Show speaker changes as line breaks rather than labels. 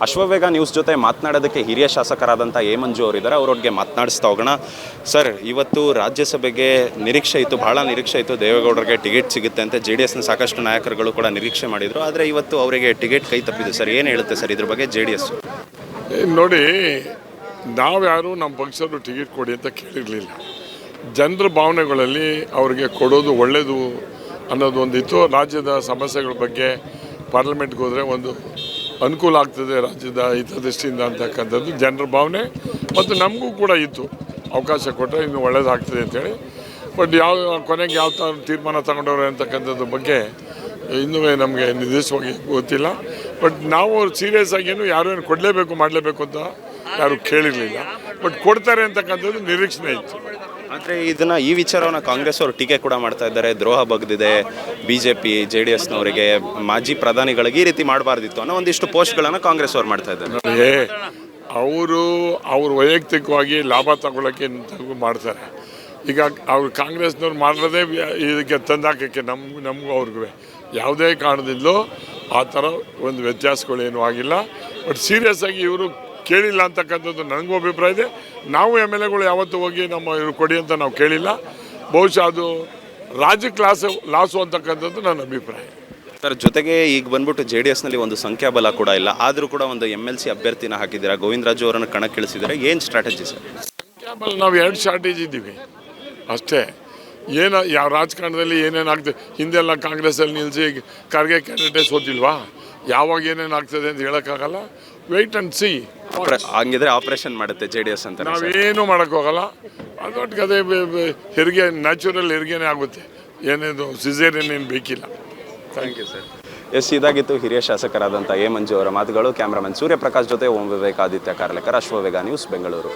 Ashwavega news ಜೊತೆ ಮಾತನಾಡೋದಕ್ಕೆ ಹಿರಿಯ ಶಾಸಕರಾದಂಥ ಎ ಮಂಜು ಅವರಿದ್ದಾರೆ. ಅವರೊಟ್ಟಿಗೆ ಮಾತನಾಡಿಸ್ತಾ ಹೋಗೋಣ. ಸರ್, ಇವತ್ತು ರಾಜ್ಯಸಭೆಗೆ ನಿರೀಕ್ಷೆ ಇತ್ತು, ಬಹಳ ನಿರೀಕ್ಷೆ ಇತ್ತು, ದೇವೇಗೌಡರಿಗೆ ಟಿಕೆಟ್ ಸಿಗುತ್ತೆ ಅಂತ JDSನ ಸಾಕಷ್ಟು ನಾಯಕರುಗಳು ಕೂಡ ನಿರೀಕ್ಷೆ ಮಾಡಿದರು. ಆದರೆ ಇವತ್ತು ಅವರಿಗೆ ಟಿಕೆಟ್ ಕೈ ತಪ್ಪಿದೆ. ಸರ್, ಏನು ಹೇಳುತ್ತೆ ಸರ್ ಇದ್ರ ಬಗ್ಗೆ JDS?
ನೋಡಿ, ನಾವು ಯಾರು ನಮ್ಮ ಪಕ್ಷರು ಟಿಕೆಟ್ ಕೊಡಿ ಅಂತ ಕೇಳಿರಲಿಲ್ಲ. ಜನರ ಭಾವನೆಗಳಲ್ಲಿ ಅವರಿಗೆ ಕೊಡೋದು ಒಳ್ಳೆಯದು ಅನ್ನೋದು ಒಂದಿತ್ತು. ರಾಜ್ಯದ ಸಮಸ್ಯೆಗಳ ಬಗ್ಗೆ ಪಾರ್ಲಿಮೆಂಟ್ಗೆ ಹೋದರೆ ಒಂದು ಅನುಕೂಲ ಆಗ್ತದೆ ರಾಜ್ಯದ ಹಿತದೃಷ್ಟಿಯಿಂದ ಅಂತಕ್ಕಂಥದ್ದು ಜನರ ಭಾವನೆ. ಮತ್ತು ನಮಗೂ ಕೂಡ ಇತ್ತು, ಅವಕಾಶ ಕೊಟ್ಟರೆ ಇನ್ನೂ ಒಳ್ಳೆಯದಾಗ್ತದೆ ಅಂತೇಳಿ. ಬಟ್ ಕೊನೆಗೆ ಯಾವ ಥರ ತೀರ್ಮಾನ ತಗೊಂಡವ್ರೆ ಅಂತಕ್ಕಂಥದ್ದು ಬಗ್ಗೆ ಇನ್ನೂ ನಮಗೆ ನಿರ್ದಿಷ್ಟವಾಗಿ ಗೊತ್ತಿಲ್ಲ. ಬಟ್ ನಾವು ಸೀರಿಯಸ್ ಆಗೇನು ಯಾರು ಏನು ಕೊಡಲೇಬೇಕು ಮಾಡಲೇಬೇಕು ಅಂತ ಯಾರು ಕೇಳಿರಲಿಲ್ಲ. ಬಟ್ ಕೊಡ್ತಾರೆ ಅಂತಕ್ಕಂಥದ್ದು ನಿರೀಕ್ಷಣೆ ಇತ್ತು.
ಆದರೆ ಈ ವಿಚಾರವನ್ನು ಕಾಂಗ್ರೆಸ್ ಅವರು ಟೀಕೆ ಕೂಡ ಮಾಡ್ತಾ ಇದ್ದಾರೆ. ದ್ರೋಹ ಬಗ್ದಿದೆ BJP JDSನವರಿಗೆ, ಮಾಜಿ ಪ್ರಧಾನಿಗಳಿಗೆ ಈ ರೀತಿ ಮಾಡಬಾರ್ದಿತ್ತು ಅನ್ನೋ ಒಂದಿಷ್ಟು ಪೋಸ್ಟ್ಗಳನ್ನು ಕಾಂಗ್ರೆಸ್ ಅವ್ರು ಮಾಡ್ತಾ ಇದ್ದಾರೆ.
ಅವರು ವೈಯಕ್ತಿಕವಾಗಿ ಲಾಭ ತಗೊಳ್ಳೋಕ್ಕೆ ಮಾಡ್ತಾರೆ. ಈಗ ಅವ್ರು ಕಾಂಗ್ರೆಸ್ನವ್ರು ಮಾಡೋದೇ ಇದಕ್ಕೆ ತಂದಾಕಕ್ಕೆ ನಮಗೂ ಅವ್ರಿಗೂ ಯಾವುದೇ ಕಾರಣದಿಂದಲೂ ಆ ಥರ ಒಂದು ವ್ಯತ್ಯಾಸಗಳೇನೂ ಆಗಿಲ್ಲ. ಬಟ್ ಸೀರಿಯಸ್ ಆಗಿ ಇವರು ಕೇಳಿಲ್ಲ ಅಂತಕ್ಕಂಥದ್ದು ನನಗೂ ಅಭಿಪ್ರಾಯ ಇದೆ. ನಾವು MLAಗಳು ಯಾವತ್ತೂ ಹೋಗಿ ನಮ್ಮ ಇವರು ಕೊಡಿ ಅಂತ ನಾವು ಕೇಳಿಲ್ಲ. ಬಹುಶಃ ಅದು ರಾಜ್ಯಕ್ಕೆ ಲಾಸು ಅಂತಕ್ಕಂಥದ್ದು ನನ್ನ ಅಭಿಪ್ರಾಯ.
ಸರ್, ಜೊತೆಗೆ ಈಗ ಬಂದ್ಬಿಟ್ಟು JDSನಲ್ಲಿ ಒಂದು ಸಂಖ್ಯಾಬಲ ಕೂಡ ಇಲ್ಲ, ಆದರೂ ಕೂಡ ಒಂದು MLC ಅಭ್ಯರ್ಥಿನ ಹಾಕಿದ್ದೀರಾ, ಗೋವಿಂದರಾಜು ಅವರನ್ನು ಕಣಕ್ಕಿಳಿಸಿದ್ದಾರೆ. ಏನು ಸ್ಟ್ರಾಟಜಿ ಸರ್?
ಸಂಖ್ಯಾಬಲ ನಾವು 2 ಸ್ಟ್ರಾಟಜಿ ಇದ್ದೀವಿ ಅಷ್ಟೇ. ಯಾವ ರಾಜಕಾರಣದಲ್ಲಿ ಏನೇನಾಗ್ತದೆ, ಹಿಂದೆಲ್ಲ ಕಾಂಗ್ರೆಸ್ಸಲ್ಲಿ ನಿಲ್ಲಿಸಿ ಖರ್ಗೆ ಕ್ಯಾಂಡಿಡೇಟ್ ಸೋತಿಲ್ವಾ? ಯಾವಾಗ ಏನೇನಾಗ್ತದೆ ಅಂತ ಹೇಳೋಕ್ಕಾಗಲ್ಲ. Wait and see.
ಹಂಗಿದ್ರೆ ಆಪರೇಷನ್ ಮಾಡುತ್ತೆ JDS ಅಂತ.
ನಾವೇನು ಮಾಡೋಕ್ಕೋಗಲ್ಲ. ಅದೊಟ್ಟಿಗೆ ಅದೇ ಹೆರಿಗೆ, ನ್ಯಾಚುರಲ್ ಹೆರಿಗೆನೇ ಆಗುತ್ತೆ. ಏನೇನು ಸಿಸೇರಿಯನ್ ಏನು ಬೇಕಿಲ್ಲ.
Thank you sir. ಎಸ್, ಇದಾಗಿತ್ತು ಹಿರಿಯ ಶಾಸಕರಾದಂಥ ಎ ಮಂಜು ಅವರ ಮಾತುಗಳು. ಕ್ಯಾಮ್ರಾಮನ್ ಸೂರ್ಯಪ್ರಕಾಶ್ ಜೊತೆ ಓಂ ವಿವೇಕ್, ಆದಿತ್ಯ ಕಾರ್ಲೆಕರ್, ಅಶ್ವವೇಗ ನ್ಯೂಸ್, ಬೆಂಗಳೂರು.